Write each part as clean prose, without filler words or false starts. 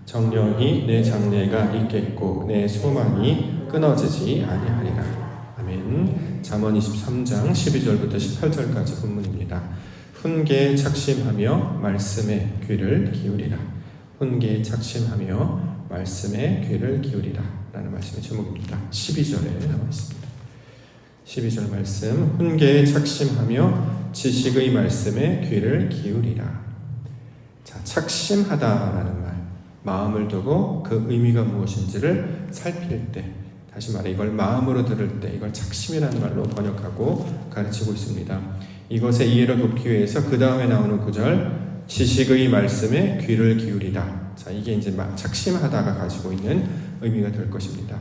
정령이 내 장래가 있겠고 내 소망이 끊어지지 아니하리라. 아멘. 잠언 23장 12절부터 18절까지 본문입니다. 훈계에 착심하며 말씀에 귀를 기울이라. 훈계에 착심하며 말씀에 귀를 기울이라 라는 말씀의 제목입니다. 12절에 나와 있습니다. 12절 말씀, 훈계에 착심하며 지식의 말씀에 귀를 기울이라. 자, 착심하다라는 말, 마음을 두고 그 의미가 무엇인지를 살필 때, 다시 말해 이걸 마음으로 들을 때 이걸 착심이라는 말로 번역하고 가르치고 있습니다. 이것의 이해를 돕기 위해서 그 다음에 나오는 구절, 지식의 말씀에 귀를 기울이다. 자, 이게 이제 착심하다가 가지고 있는 의미가 될 것입니다.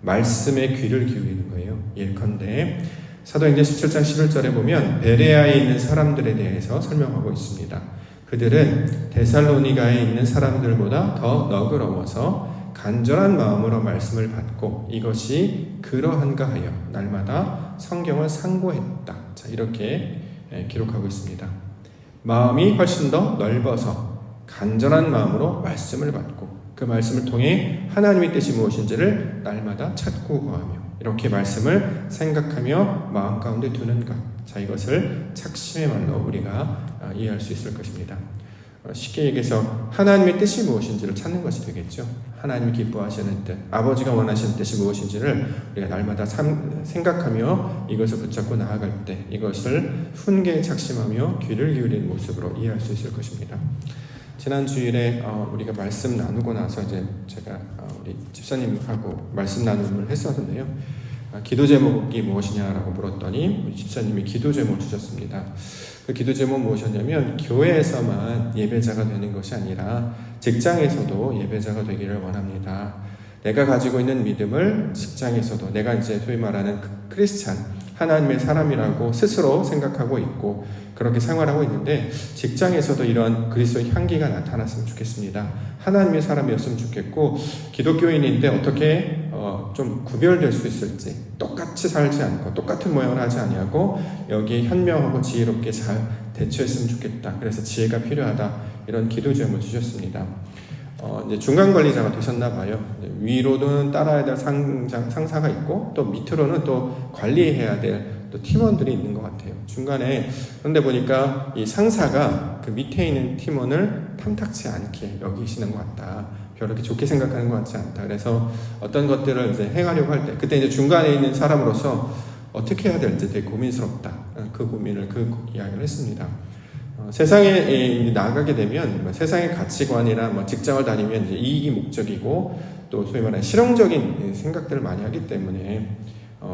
말씀에 귀를 기울이는 거예요. 예컨대 사도행전 17장 11절에 보면 베레아에 있는 사람들에 대해서 설명하고 있습니다. 그들은 데살로니가에 있는 사람들보다 더 너그러워서 간절한 마음으로 말씀을 받고 이것이 그러한가 하여 날마다 성경을 상고했다. 자, 이렇게 기록하고 있습니다. 마음이 훨씬 더 넓어서 간절한 마음으로 말씀을 받고 그 말씀을 통해 하나님의 뜻이 무엇인지를 날마다 찾고 구하며 이렇게 말씀을 생각하며 마음 가운데 두는 것. 자, 이것을 착심의 말로 우리가 이해할 수 있을 것입니다. 쉽게 얘기해서 하나님의 뜻이 무엇인지를 찾는 것이 되겠죠. 하나님이 기뻐하시는 뜻, 아버지가 원하시는 뜻이 무엇인지를 우리가 날마다 생각하며 이것을 붙잡고 나아갈 때 이것을 훈계에 착심하며 귀를 기울이는 모습으로 이해할 수 있을 것입니다. 지난 주일에 우리가 말씀 나누고 나서 이제 제가 우리 집사님하고 말씀 나눔을 했었는데요. 기도 제목이 무엇이냐라고 물었더니 우리 집사님이 기도 제목을 주셨습니다. 그 기도 제목 무엇이었냐면 교회에서만 예배자가 되는 것이 아니라 직장에서도 예배자가 되기를 원합니다. 내가 가지고 있는 믿음을 직장에서도 내가 이제 소위 말하는 크리스찬, 하나님의 사람이라고 스스로 생각하고 있고 그렇게 생활하고 있는데 직장에서도 이런 그리스도의 향기가 나타났으면 좋겠습니다. 하나님의 사람이었으면 좋겠고 기독교인인데 어떻게 좀 구별될 수 있을지 똑같이 살지 않고 똑같은 모양을 하지 아니하고 여기에 현명하고 지혜롭게 잘 대처했으면 좋겠다. 그래서 지혜가 필요하다. 이런 기도 제목을 주셨습니다. 이제 중간 관리자가 되셨나 봐요. 위로는 따라야 될 상사가 있고 또 밑으로는 또 관리해야 될 또 팀원들이 있는 것 같아요. 중간에 그런데 보니까 이 상사가 그 밑에 있는 팀원을 탐탁치 않게 여기시는 것 같다. 별로 좋게 생각하는 것 같지 않다. 그래서 어떤 것들을 이제 행하려고 할 때 그때 이제 중간에 있는 사람으로서 어떻게 해야 될지 되게 고민스럽다. 그 고민을 그 이야기를 했습니다. 세상에 나가게 되면 세상의 가치관이나 직장을 다니면 이제 이익이 목적이고 또 소위 말하는 실용적인 생각들을 많이 하기 때문에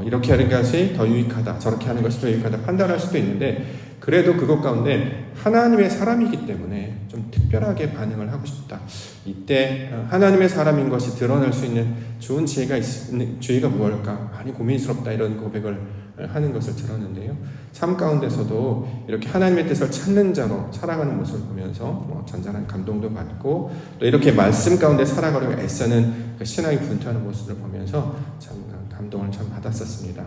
이렇게 하는 것이 더 유익하다, 저렇게 하는 것이 더 유익하다 판단할 수도 있는데 그래도 그것 가운데 하나님의 사람이기 때문에 좀 특별하게 반응을 하고 싶다. 이때 하나님의 사람인 것이 드러날 수 있는 좋은 지혜가 무엇일까? 많이 고민스럽다 이런 고백을 하는 것을 들었는데요. 삶 가운데서도 이렇게 하나님의 뜻을 찾는 자로 살아가는 모습을 보면서 잔잔한 감동도 받고 또 이렇게 말씀 가운데 살아가려고 애쓰는 그 신앙이 분투하는 모습을 보면서 참 감동을 참 받았었습니다.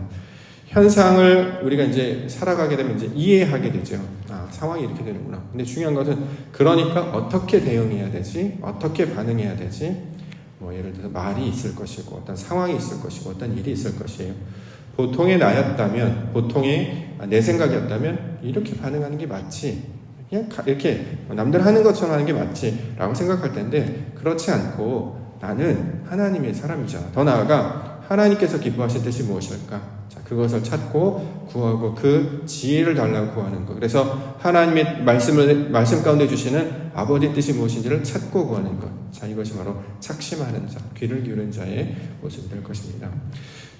현상을 우리가 이제 살아가게 되면 이제 이해하게 되죠. 상황이 이렇게 되는구나. 근데 중요한 것은 그러니까 어떻게 대응해야 되지? 어떻게 반응해야 되지? 예를 들어서 말이 있을 것이고 어떤 상황이 있을 것이고 어떤 일이 있을 것이에요. 보통의 나였다면, 보통의 내 생각이었다면 이렇게 반응하는 게 맞지. 그냥 이렇게 남들 하는 것처럼 하는 게 맞지 라고 생각할 텐데 그렇지 않고 나는 하나님의 사람이잖아. 더 나아가 하나님께서 기뻐하실 뜻이 무엇일까? 자, 그것을 찾고 구하고 그 지혜를 달라고 구하는 것. 그래서 하나님의 말씀 가운데 주시는 아버지 뜻이 무엇인지를 찾고 구하는 것. 자, 이것이 바로 착심하는 자, 귀를 기울이는 자의 모습이 될 것입니다.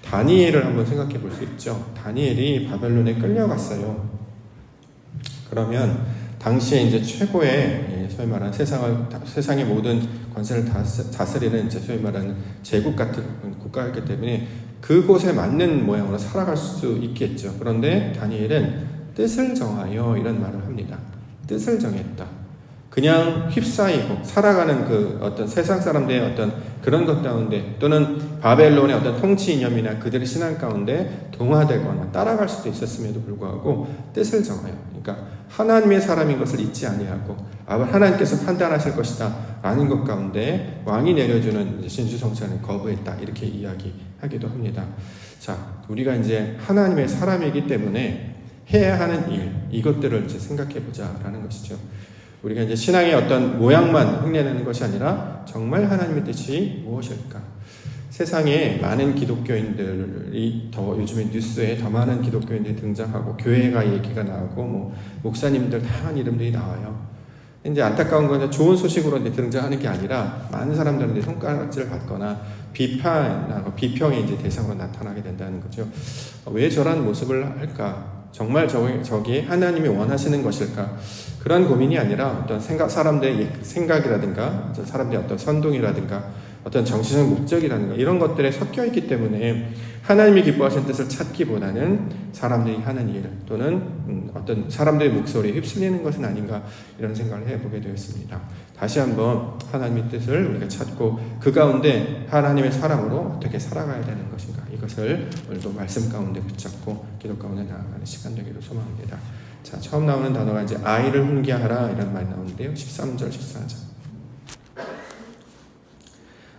다니엘을 한번 생각해 볼 수 있죠. 다니엘이 바벨론에 끌려갔어요. 그러면 당시에 이제 최고의 소위 말하는 세상의 모든 권세를 다스리는 이제 소위 말하는 제국 같은 국가였기 때문에 그곳에 맞는 모양으로 살아갈 수 있겠죠. 그런데 다니엘은 뜻을 정하여 이런 말을 합니다. 뜻을 정했다. 그냥 휩싸이고 살아가는 그 어떤 세상 사람들의 어떤 그런 것 가운데 또는 바벨론의 어떤 통치 이념이나 그들의 신앙 가운데 동화되거나 따라갈 수도 있었음에도 불구하고 뜻을 정하여, 그러니까 하나님의 사람인 것을 잊지 아니하고 하나님께서 판단하실 것이다 라는 것 가운데 왕이 내려주는 진주성찬을 거부했다, 이렇게 이야기하기도 합니다. 자, 우리가 이제 하나님의 사람이기 때문에 해야 하는 일, 이것들을 이제 생각해 보자라는 것이죠. 우리가 이제 신앙의 어떤 모양만 흉내내는 것이 아니라 정말 하나님의 뜻이 무엇일까? 세상에 많은 기독교인들이 더 요즘에 뉴스에 더 많은 기독교인들이 등장하고 교회가 얘기가 나오고 뭐 목사님들 다양한 이름들이 나와요. 이제 안타까운 건 좋은 소식으로 이제 등장하는 게 아니라 많은 사람들은 이제 손가락질을 받거나 비판하고 비평의 이제 대상으로 나타나게 된다는 거죠. 왜 저런 모습을 할까? 정말 저기 하나님이 원하시는 것일까? 그런 고민이 아니라 어떤 사람들의 생각이라든가 사람들의 어떤 선동이라든가 어떤 정치적 목적이라든가 이런 것들에 섞여 있기 때문에 하나님이 기뻐하시는 뜻을 찾기보다는 사람들이 하는 일 또는 어떤 사람들의 목소리에 휩쓸리는 것은 아닌가, 이런 생각을 해보게 되었습니다. 다시 한번 하나님의 뜻을 우리가 찾고 그 가운데 하나님의 사람으로 어떻게 살아가야 되는 것인가, 이것을 오늘도 말씀 가운데 붙잡고 기도 가운데 나아가는 시간 되기를 소망합니다. 자, 처음 나오는 단어가 이제 아이를 훈계하라 이런 말이 나오는데요. 13절 14절.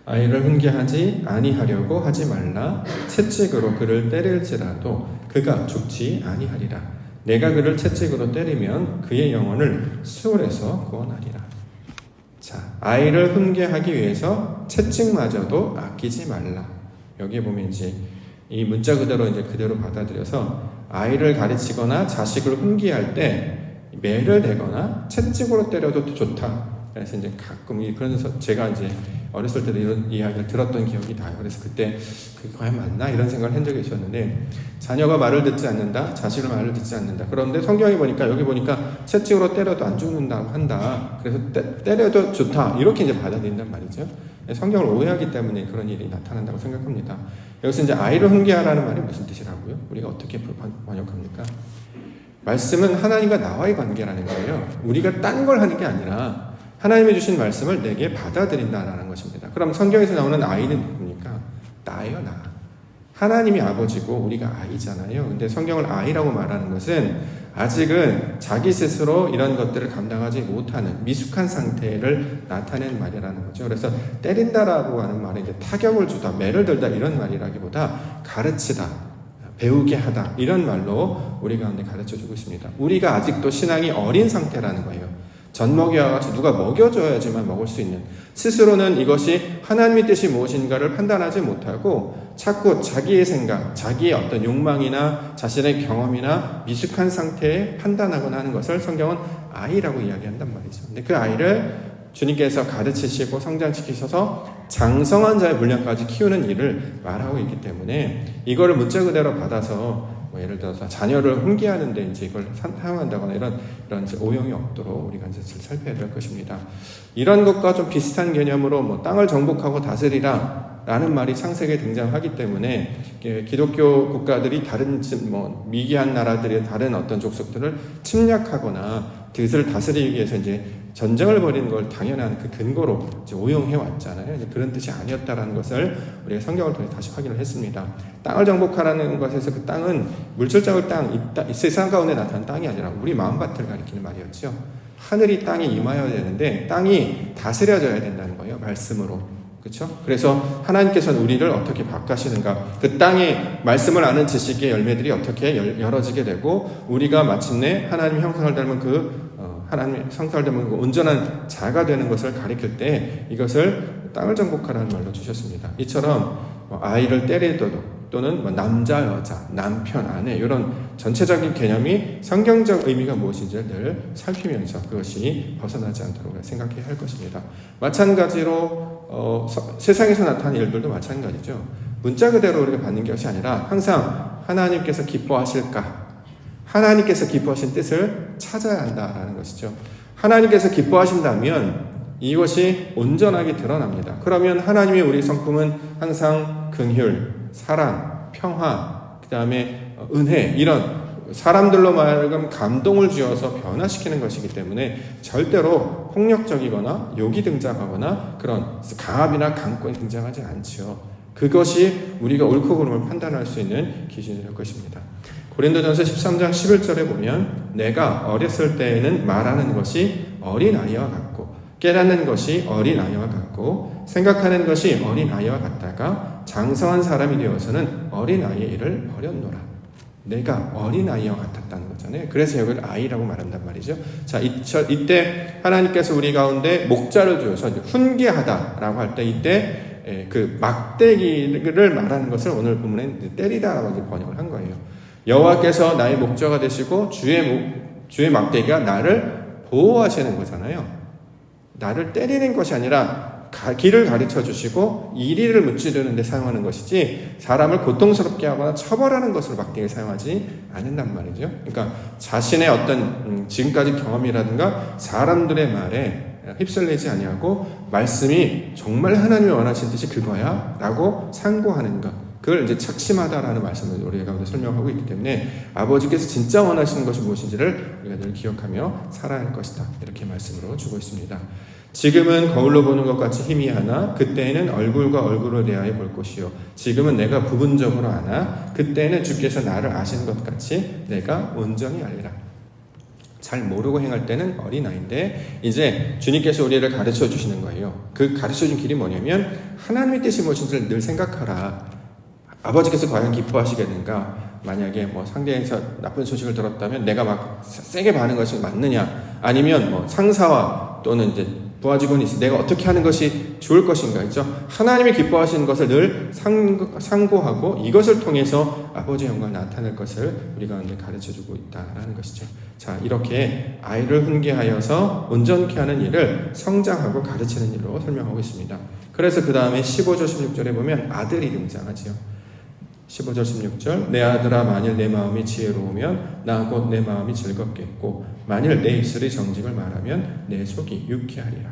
아이를 훈계하지 아니하려고 하지 말라. 채찍으로 그를 때릴지라도 그가 죽지 아니하리라. 내가 그를 채찍으로 때리면 그의 영혼을 수월에서 구원하리라. 자, 아이를 훈계하기 위해서 채찍마저도 아끼지 말라. 여기에 보면 이제 이 문자 그대로 받아들여서 아이를 가르치거나 자식을 훈계할 때 매를 대거나 채찍으로 때려도 좋다. 그래서 이제 가끔 그래서 제가 이제 어렸을 때도 이런 이야기를 들었던 기억이 나요. 그래서 그때 그게 과연 맞나 이런 생각을 한 적이 있었는데, 자녀가 말을 듣지 않는다, 자식을 말을 듣지 않는다. 그런데 성경에 보니까 여기 보니까 채찍으로 때려도 안 죽는다고 한다. 그래서 때려도 좋다, 이렇게 이제 받아들인단 말이죠. 성경을 오해하기 때문에 그런 일이 나타난다고 생각합니다. 여기서 이제 아이를 훈계하라는 말이 무슨 뜻이라고요? 우리가 어떻게 번역합니까? 말씀은 하나님과 나와의 관계라는 거예요. 우리가 딴 걸 하는 게 아니라 하나님이 주신 말씀을 내게 받아들인다라는 것입니다. 그럼 성경에서 나오는 아이는 누굽니까? 나예요, 나. 하나님이 아버지고 우리가 아이잖아요. 근데 성경을 아이라고 말하는 것은 아직은 자기 스스로 이런 것들을 감당하지 못하는 미숙한 상태를 나타낸 말이라는 거죠. 그래서 때린다라고 하는 말은 이제 타격을 주다, 매를 들다 이런 말이라기보다 가르치다, 배우게 하다 이런 말로 우리 가운데 가르쳐주고 있습니다. 우리가 아직도 신앙이 어린 상태라는 거예요. 젖먹이와 같이 누가 먹여줘야지만 먹을 수 있는, 스스로는 이것이 하나님의 뜻이 무엇인가를 판단하지 못하고 자꾸 자기의 생각, 자기의 어떤 욕망이나 자신의 경험이나 미숙한 상태에 판단하거나 하는 것을 성경은 아이라고 이야기한단 말이죠. 근데 그 아이를 주님께서 가르치시고 성장시키셔서 장성한 자의 분량까지 키우는 일을 말하고 있기 때문에 이거를 문자 그대로 받아서 예를 들어서 자녀를 훈계하는데 이제 이걸 사용한다거나 이런 오용이 없도록 우리가 이제 살펴야 될 것입니다. 이런 것과 좀 비슷한 개념으로 땅을 정복하고 다스리라 라는 말이 창세기에 등장하기 때문에 기독교 국가들이 다른 미개한 나라들의 다른 어떤 족속들을 침략하거나 그것을 다스리기 위해서 이제 전쟁을 벌이는 걸 당연한 그 근거로 이제 오용해 왔잖아요. 그런 뜻이 아니었다라는 것을 우리가 성경을 통해 다시 확인을 했습니다. 땅을 정복하라는 것에서 그 땅은 물질적인 땅, 세상 가운데 나타난 땅이 아니라 우리 마음밭을 가리키는 말이었죠. 하늘이 땅에 임하여야 되는데 땅이 다스려져야 된다는 거예요. 말씀으로. 그렇죠? 그래서 하나님께서는 우리를 어떻게 바꾸시는가, 그 땅에 말씀을 아는 지식의 열매들이 어떻게 열어지게 되고 우리가 마침내 하나님 형상을 닮은 하나님의 성사를 닮은 온전한 자가 되는 것을 가리킬 때 이것을 땅을 정복하라는 말로 주셨습니다. 이처럼 아이를 때리더라도 또는 남자, 여자, 남편, 아내 이런 전체적인 개념이 성경적 의미가 무엇인지를 늘 살피면서 그것이 벗어나지 않도록 생각해야 할 것입니다. 마찬가지로 세상에서 나타나는 일들도 마찬가지죠. 문자 그대로 우리가 받는 것이 아니라 항상 하나님께서 기뻐하실까, 하나님께서 기뻐하신 뜻을 찾아야 한다라는 것이죠. 하나님께서 기뻐하신다면 이것이 온전하게 드러납니다. 그러면 하나님의 우리 성품은 항상 긍휼, 사랑, 평화, 그 다음에 은혜, 이런 사람들로 말하면 감동을 주어서 변화시키는 것이기 때문에 절대로 폭력적이거나 욕이 등장하거나 그런 가압이나 강권이 등장하지 않지요. 그것이 우리가 옳고 그름을 판단할 수 있는 기준이 될 것입니다. 고린도전서 13장 11절에 보면 내가 어렸을 때에는 말하는 것이 어린아이와 같고 깨닫는 것이 어린아이와 같고 생각하는 것이 어린아이와 같다가 장성한 사람이 되어서는 어린아이의 일을 버렸노라. 내가 어린아이와 같았다는 거잖아요. 그래서 여기를 아이라고 말한단 말이죠. 자, 이때 하나님께서 우리 가운데 목자를 주어서 훈계하다라고 할 때 이때 그 막대기를 말하는 것을 오늘 본문에 때리다라고 번역을 한 거예요. 여호와께서 나의 목자가 되시고 주의 막대기가 나를 보호하시는 거잖아요. 나를 때리는 것이 아니라 길을 가르쳐 주시고 이리를 무찌르는 데 사용하는 것이지 사람을 고통스럽게 하거나 처벌하는 것으로 막대기를 사용하지 않는단 말이죠. 그러니까 자신의 어떤 지금까지 경험이라든가 사람들의 말에 휩쓸리지 아니하고 말씀이 정말 하나님이 원하시는 뜻이 그거야 라고 상고하는 것, 그걸 이제 착심하다라는 말씀을 우리가 설명하고 있기 때문에 아버지께서 진짜 원하시는 것이 무엇인지를 우리가 늘 기억하며 살아야 할 것이다, 이렇게 말씀으로 주고 있습니다. 지금은 거울로 보는 것 같이 희미하나 그때에는 얼굴과 얼굴을 대하여 볼 것이요 지금은 내가 부분적으로 아나 그때에는 주께서 나를 아시는 것 같이 내가 온전히 알리라. 잘 모르고 행할 때는 어린아이인데 이제 주님께서 우리를 가르쳐 주시는 거예요. 그 가르쳐 준 길이 뭐냐면 하나님의 뜻이 무엇인지를 늘 생각하라. 아버지께서 과연 기뻐하시겠는가? 만약에 상대에서 나쁜 소식을 들었다면 내가 막 세게 반응하는 것이 맞느냐? 아니면 상사와 또는 이제 부하 직원이 있어 내가 어떻게 하는 것이 좋을 것인가 있죠. 하나님이 기뻐하시는 것을 늘 상고하고 이것을 통해서 아버지의 영광을 나타낼 것을 우리 가운데 가르쳐주고 있다라는 것이죠. 자, 이렇게 아이를 훈계하여서 온전케 하는 일을 성장하고 가르치는 일로 설명하고 있습니다. 그래서 그 다음에 15절 16절에 보면 아들이 등장하지요. 15절 16절 내 아들아 만일 내 마음이 지혜로우면 나 곧 내 마음이 즐겁겠고 만일 내 입술이 정직을 말하면 내 속이 유쾌하리라.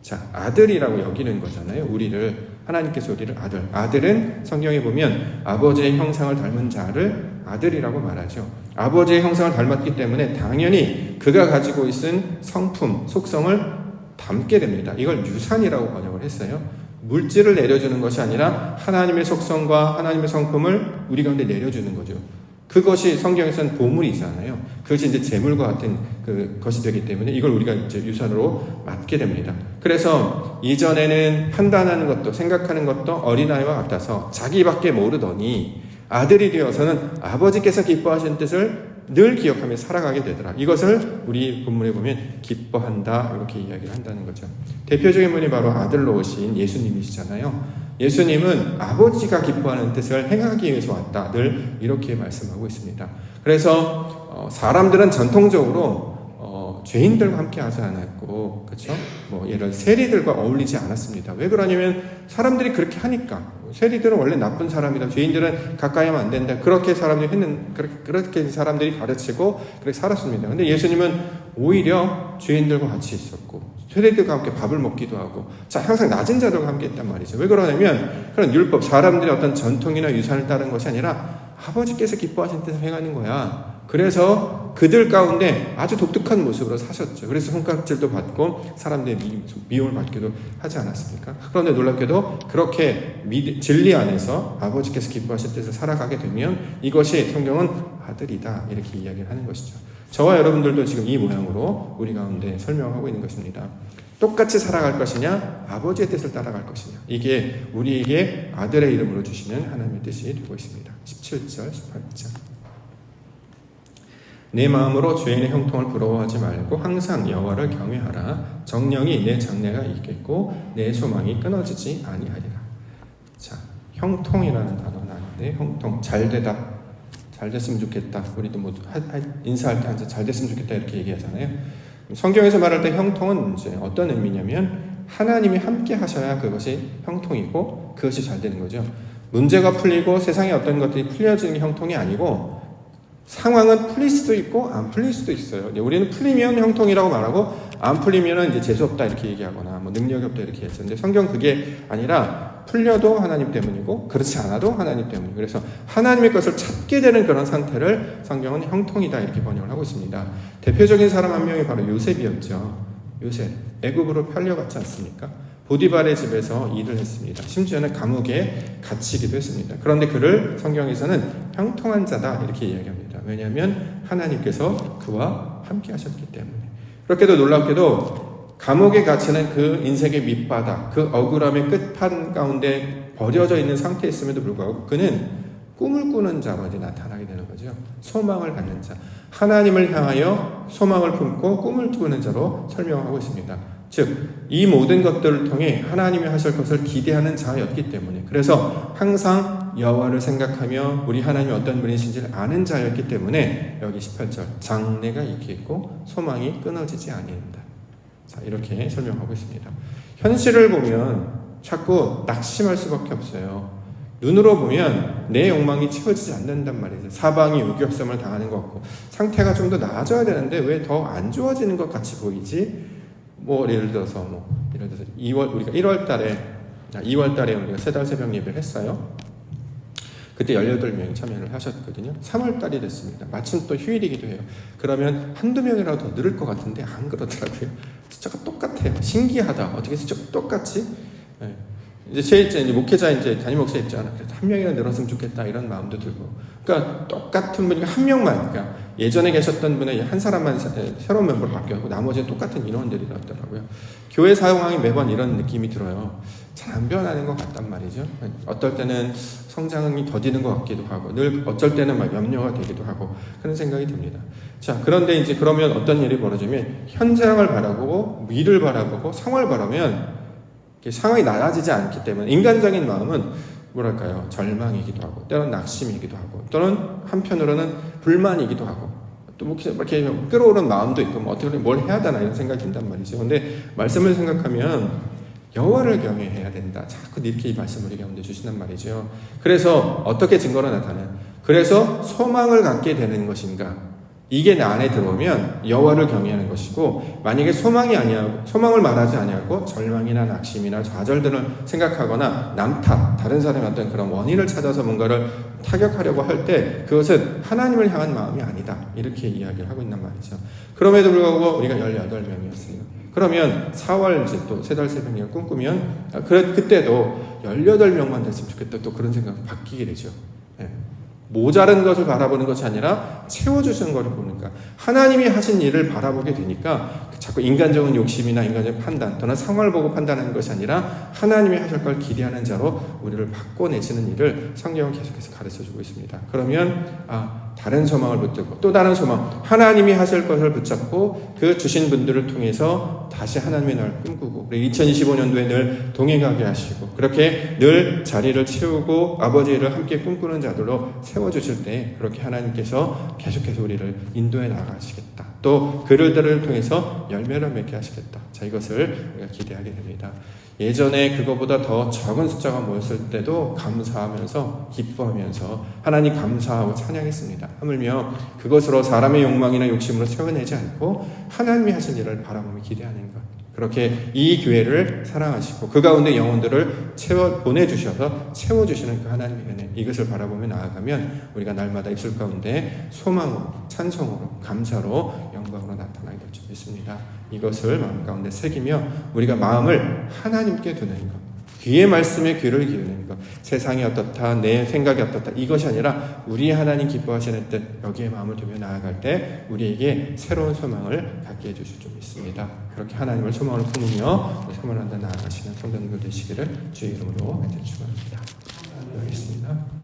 자, 아들이라고 여기는 거잖아요. 우리를 하나님께서 우리를 아들은 성경에 보면 아버지의 형상을 닮은 자를 아들이라고 말하죠. 아버지의 형상을 닮았기 때문에 당연히 그가 가지고 있은 성품, 속성을 담게 됩니다. 이걸 유산이라고 번역을 했어요. 물질을 내려주는 것이 아니라 하나님의 속성과 하나님의 성품을 우리 가운데 내려주는 거죠. 그것이 성경에서는 보물이잖아요. 그것이 이제 재물과 같은 것이 되기 때문에 이걸 우리가 이제 유산으로 맡게 됩니다. 그래서 이전에는 판단하는 것도 생각하는 것도 어린아이와 같아서 자기밖에 모르더니 아들이 되어서는 아버지께서 기뻐하시는 뜻을 늘 기억하며 살아가게 되더라. 이것을 우리 본문에 보면 기뻐한다 이렇게 이야기를 한다는 거죠. 대표적인 분이 바로 아들로 오신 예수님이시잖아요. 예수님은 아버지가 기뻐하는 뜻을 행하기 위해서 왔다. 늘 이렇게 말씀하고 있습니다. 그래서 사람들은 전통적으로 죄인들과 함께 하지 않았고, 그렇죠? 예를 세리들과 어울리지 않았습니다. 왜 그러냐면 사람들이 그렇게 하니까. 세리들은 원래 나쁜 사람이다. 죄인들은 가까이 하면 안 된다. 그렇게 사람들이 그렇게 사람들이 가르치고 그렇게 살았습니다. 근데 예수님은 오히려 죄인들과 같이 있었고 세리들과 함께 밥을 먹기도 하고, 자, 항상 낮은 자들과 함께 했단 말이죠. 왜 그러냐면 그런 율법, 사람들의 어떤 전통이나 유산을 따른 것이 아니라 아버지께서 기뻐하신 뜻을 행하는 거야. 그래서 그들 가운데 아주 독특한 모습으로 사셨죠. 그래서 손가락질도 받고 사람들의 미움을 받기도 하지 않았습니까? 그런데 놀랍게도 그렇게 진리 안에서 아버지께서 기뻐하실 뜻을 살아가게 되면 이것이 성경은 아들이다 이렇게 이야기를 하는 것이죠. 저와 여러분들도 지금 이 모양으로 우리 가운데 설명하고 있는 것입니다. 똑같이 살아갈 것이냐, 아버지의 뜻을 따라갈 것이냐, 이게 우리에게 아들의 이름으로 주시는 하나님의 뜻이 되고 있습니다. 17절 18절 내 마음으로 죄인의 형통을 부러워하지 말고 항상 여호와를 경외하라. 정령이 내 장래가 있겠고 내 소망이 끊어지지 아니하리라. 자, 형통이라는 단어가 나왔는데, 형통, 잘되다, 잘됐으면 좋겠다. 우리도 인사할 때 항상 잘됐으면 좋겠다 이렇게 얘기하잖아요. 성경에서 말할 때 형통은 이제 어떤 의미냐면 하나님이 함께 하셔야 그것이 형통이고 그것이 잘 되는 거죠. 문제가 풀리고 세상에 어떤 것들이 풀려지는 게 형통이 아니고 상황은 풀릴 수도 있고 안 풀릴 수도 있어요. 우리는 풀리면 형통이라고 말하고 안 풀리면 이제 재수 없다 이렇게 얘기하거나 능력이 없다 이렇게 했어요. 근데 성경 그게 아니라 풀려도 하나님 때문이고 그렇지 않아도 하나님 때문이고, 그래서 하나님의 것을 찾게 되는 그런 상태를 성경은 형통이다 이렇게 번역을 하고 있습니다. 대표적인 사람 한 명이 바로 요셉이었죠. 요셉, 애굽으로 팔려갔지 않습니까? 보디발의 집에서 일을 했습니다. 심지어는 감옥에 갇히기도 했습니다. 그런데 그를 성경에서는 형통한 자다 이렇게 이야기합니다. 왜냐하면 하나님께서 그와 함께 하셨기 때문에. 그렇게도 놀랍게도 감옥에 갇히는 그 인생의 밑바닥, 그 억울함의 끝판 가운데 버려져 있는 상태에 있음에도 불구하고 그는 꿈을 꾸는 자로 나타나게 되는 거죠. 소망을 갖는 자, 하나님을 향하여 소망을 품고 꿈을 꾸는 자로 설명하고 있습니다. 즉, 이 모든 것들을 통해 하나님이 하실 것을 기대하는 자였기 때문에, 그래서 항상 여호와를 생각하며 우리 하나님이 어떤 분이신지를 아는 자였기 때문에 여기 18절 장래가 있겠고 소망이 끊어지지 아니한다. 자, 이렇게 설명하고 있습니다. 현실을 보면 자꾸 낙심할 수밖에 없어요. 눈으로 보면 내 욕망이 채워지지 않는단 말이죠. 사방이 우겨섬을 당하는 것 같고 상태가 좀 더 나아져야 되는데 왜 더 안 좋아지는 것 같이 보이지? 예를 들어서 2월 우리가 2월 달에 우리가 세달 새벽 예배를 했어요. 그때 18명이 참여를 하셨거든요. 3월 달이 됐습니다. 마침 또 휴일이기도 해요. 그러면 한두 명이라도 더 늘을 것 같은데 안 그러더라고요. 숫자가 똑같아요. 신기하다. 어떻게 숫자가 똑같지? 네. 이제 목회자 담임 목사 입장, 그래도 한 명이나 늘었으면 좋겠다 이런 마음도 들고, 그러니까 똑같은 분이 한 명만, 그러니까 예전에 계셨던 분의 한 사람만 새로운 멤버로 바뀌었고 나머지는 똑같은 인원들이더라고요. 교회 사용왕이 매번 이런 느낌이 들어요. 잘 안 변하는 것 같단 말이죠. 어떨 때는 성장이 더디는 것 같기도 하고, 늘 어쩔 때는 막 염려가 되기도 하고 그런 생각이 듭니다. 자, 그런데 이제 그러면 어떤 일이 벌어지면 현장을 바라보고 미를 바라보고 상황을 바라면 상황이 나아지지 않기 때문에 인간적인 마음은 뭐랄까요, 절망이기도 하고 때로는 낙심이기도 하고 또는 한편으로는 불만이기도 하고 또 이렇게 끌어오르는 마음도 있고 어떻게 뭘 해야 되나 이런 생각이 든단 말이죠. 근데 말씀을 생각하면 여호와를 경외해야 된다. 자꾸 이렇게 이 말씀을 우리 가운데 주신단 말이죠. 그래서 어떻게 증거로 나타나요? 그래서 소망을 갖게 되는 것인가? 이게 내 안에 들어오면 여호와를 경외하는 것이고, 만약에 소망을 말하지 아니하고 절망이나 낙심이나 좌절들을 생각하거나 남 탓, 다른 사람의 어떤 그런 원인을 찾아서 뭔가를 타격하려고 할 때 그것은 하나님을 향한 마음이 아니다. 이렇게 이야기를 하고 있단 말이죠. 그럼에도 불구하고 우리가 18명이었어요. 그러면 4월 이제 또 세달 새벽을 꿈꾸면 그때도 18명만 됐으면 좋겠다. 또 그런 생각이 바뀌게 되죠. 네. 모자른 것을 바라보는 것이 아니라 채워주시는 것을 보니까 하나님이 하신 일을 바라보게 되니까 자꾸 인간적인 욕심이나 인간적인 판단 또는 상황을 보고 판단하는 것이 아니라 하나님이 하실 걸 기대하는 자로 우리를 바꿔내시는 일을 성경은 계속해서 가르쳐주고 있습니다. 그러면 다른 소망을 붙들고 또 다른 소망, 하나님이 하실 것을 붙잡고 그 주신 분들을 통해서 다시 하나님의 나라를 꿈꾸고 2025년도에 늘 동행하게 하시고 그렇게 늘 자리를 채우고 아버지의 일을 함께 꿈꾸는 자들로 세워주실 때 그렇게 하나님께서 계속해서 우리를 인도해 나가시겠다. 또 그들을 통해서 열매를 맺게 하시겠다. 자, 이것을 우리가 기대하게 됩니다. 예전에 그거보다 더 적은 숫자가 모였을 때도 감사하면서 기뻐하면서 하나님 감사하고 찬양했습니다. 하물며 그것으로 사람의 욕망이나 욕심으로 채워내지 않고 하나님이 하신 일을 바라보며 기대하는 것. 그렇게 이 교회를 사랑하시고 그 가운데 영혼들을 보내주셔서 채워주시는 그 하나님의 은혜, 이것을 바라보며 나아가면 우리가 날마다 입술 가운데 소망으로, 찬송으로, 감사로, 영광으로 나타나게 될 줄 믿습니다. 이것을 마음 가운데 새기며 우리가 마음을 하나님께 두는 것, 귀의 말씀에 귀를 기울이는 것, 세상이 어떻다, 내 생각이 어떻다, 이것이 아니라 우리 하나님 기뻐하시는 뜻, 여기에 마음을 두며 나아갈 때 우리에게 새로운 소망을 갖게 해주실 줄 믿습니다. 그렇게 하나님을 소망을 품으며 소망을 한다 나아가시는 성도님들 되시기를 주의 이름으로 축원합니다. 기도하겠습니다.